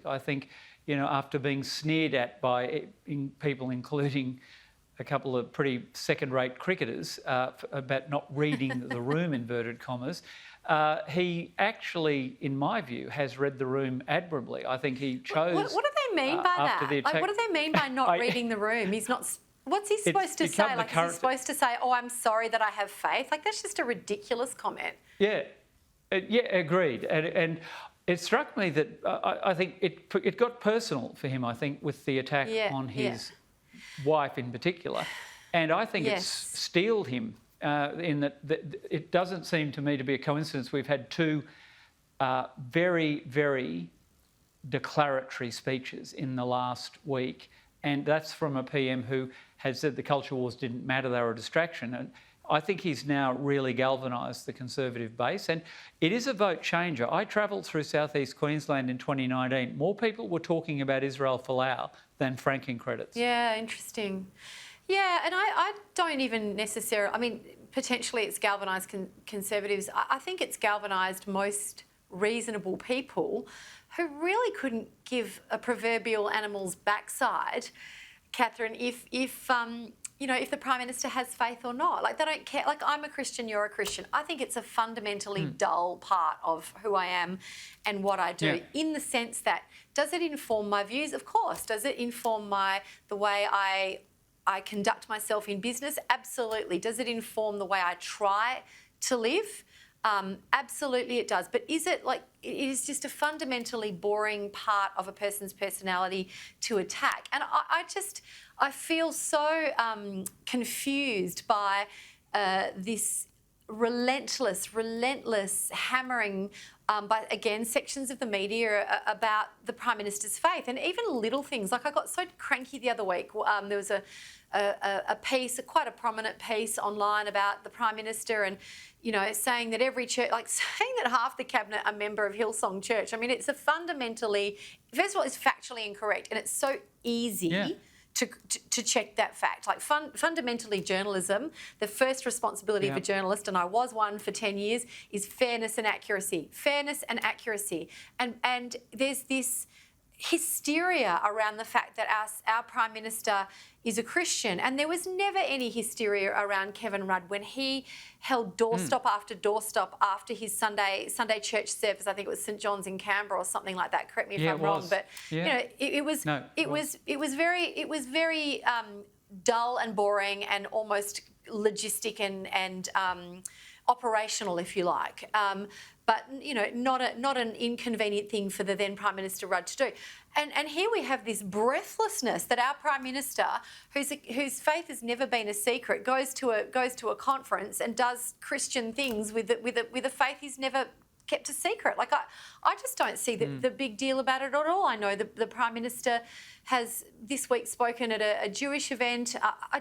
I think, after being sneered at by people, including a couple of pretty second-rate cricketers, about not reading the room, inverted commas, he actually, in my view, has read the room admirably. I think he chose... What do they mean by that? Like, what do they mean by not reading the room? He's not... What's he supposed to say? Like, is he supposed to say, "Oh, I'm sorry that I have faith"? Like, that's just a ridiculous comment. Yeah, agreed. And it struck me that I think it got personal for him, I think, with the attack on his wife in particular. And I think it's steeled him in that it doesn't seem to me to be a coincidence. We've had two very, very declaratory speeches in the last week. And that's from a PM who had said the culture wars didn't matter, they were a distraction. And I think he's now really galvanised the Conservative base. And it is a vote changer. I travelled through southeast Queensland in 2019. More people were talking about Israel Folau than franking credits. Yeah, interesting. Yeah, and I don't even necessarily... I mean, potentially it's galvanised Conservatives. I think it's galvanised most reasonable people who really couldn't give a proverbial animal's backside, Catherine, if the Prime Minister has faith or not. Like, they don't care. Like, I'm a Christian, you're a Christian. I think it's a fundamentally dull part of who I am and what I do, in the sense that, does it inform my views? Of course. Does it inform the way I conduct myself in business? Absolutely. Does it inform the way I try to live? Absolutely it does. But is it like, it is just a fundamentally boring part of a person's personality to attack? And I feel so confused by this relentless hammering by, again, sections of the media about the Prime Minister's faith, and even little things. Like, I got so cranky the other week. There was a piece, quite a prominent piece online about the Prime Minister, and saying that every church, like saying that half the cabinet are member of Hillsong Church. I mean, it's a fundamentally, first of all, it's factually incorrect, and it's so easy to check that fact. Like, fundamentally, journalism, the first responsibility of a journalist, and I was one for 10 years, is fairness and accuracy. Fairness and accuracy. And there's this hysteria around the fact that our Prime Minister is a Christian, and there was never any hysteria around Kevin Rudd when he held doorstop after doorstop after his Sunday church service. I think it was St John's in Canberra or something like that. Correct me if I'm wrong, but it was very dull and boring and almost logistic and operational, if you like. But not an inconvenient thing for the then Prime Minister Rudd to do. And here we have this breathlessness that our Prime Minister, whose faith has never been a secret, goes to a conference and does Christian things with a faith he's never kept a secret. Like, I just don't see the big deal about it at all. I know the Prime Minister has this week spoken at a Jewish event. I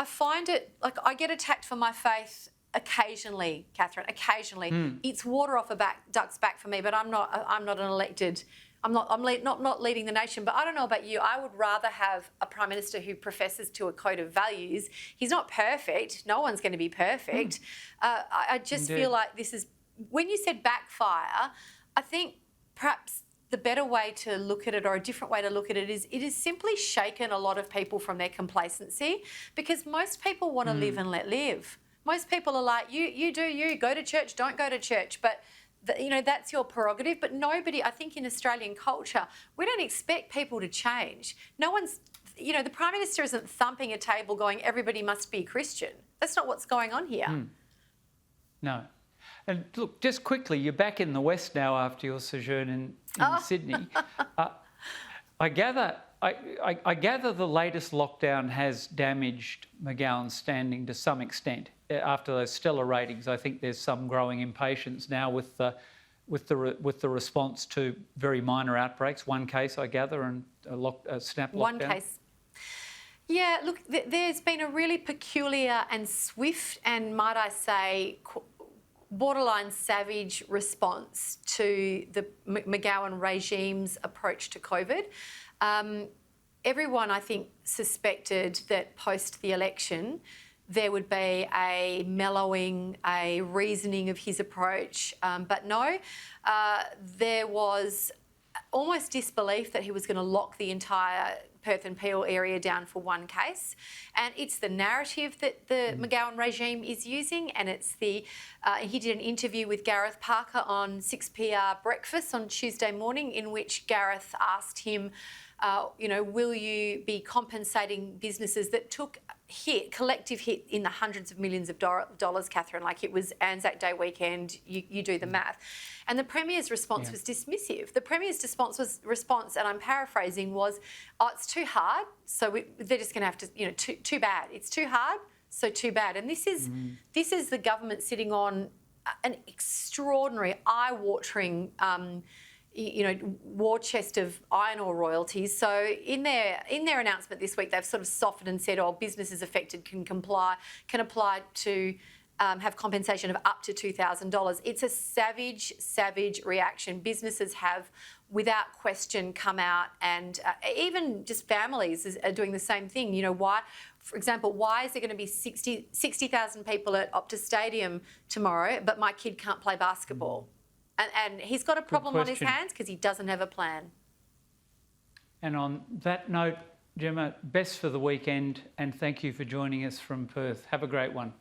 find it, like, I get attacked for my faith occasionally, Catherine. Occasionally, it's water off a duck's back for me. But I'm not an elected. I'm not leading the nation. But I don't know about you. I would rather have a Prime Minister who professes to a code of values. He's not perfect. No one's going to be perfect. I just feel like this is, when you said backfire, I think perhaps the better way to look at it, or a different way to look at it, is it has simply shaken a lot of people from their complacency, because most people want to live and let live. Most people are like, you do you, go to church, don't go to church, but that's your prerogative. But nobody, I think in Australian culture, we don't expect people to change. No one's, the Prime Minister isn't thumping a table going, everybody must be Christian. That's not what's going on here. No. And look, just quickly, you're back in the West now after your sojourn in Sydney. I gather the latest lockdown has damaged McGowan's standing to some extent. After those stellar ratings, I think there's some growing impatience now with the response to very minor outbreaks. One case, I gather, and a snap lockdown. One case. Yeah, look, there's been a really peculiar and swift and, might I say, borderline savage response to the McGowan regime's approach to COVID. Everyone, I think, suspected that post the election there would be a mellowing, a reasoning of his approach. But no, there was almost disbelief that he was going to lock the entire Perth and Peel area down for one case. And it's the narrative that the McGowan regime is using, and it's the... he did an interview with Gareth Parker on 6PR Breakfast on Tuesday morning, in which Gareth asked him, will you be compensating businesses that took collective hit in the hundreds of millions of dollars, Catherine? Like, it was Anzac Day weekend, you do the math. And the Premier's response was dismissive. The Premier's response, and I'm paraphrasing, was, oh, it's too hard, so they're just going to have to, too bad. It's too hard, so too bad. And this is the government sitting on an extraordinary, eye-watering war chest of iron ore royalties. So in their announcement this week, they've sort of softened and said, businesses affected can apply to have compensation of up to $2,000. It's a savage reaction. Businesses have, without question, come out, and even just families are doing the same thing. Why? For example, why is there going to be 60,000 people at Optus Stadium tomorrow, but my kid can't play basketball? And he's got a problem on his hands because he doesn't have a plan. And on that note, Gemma, best for the weekend, and thank you for joining us from Perth. Have a great one.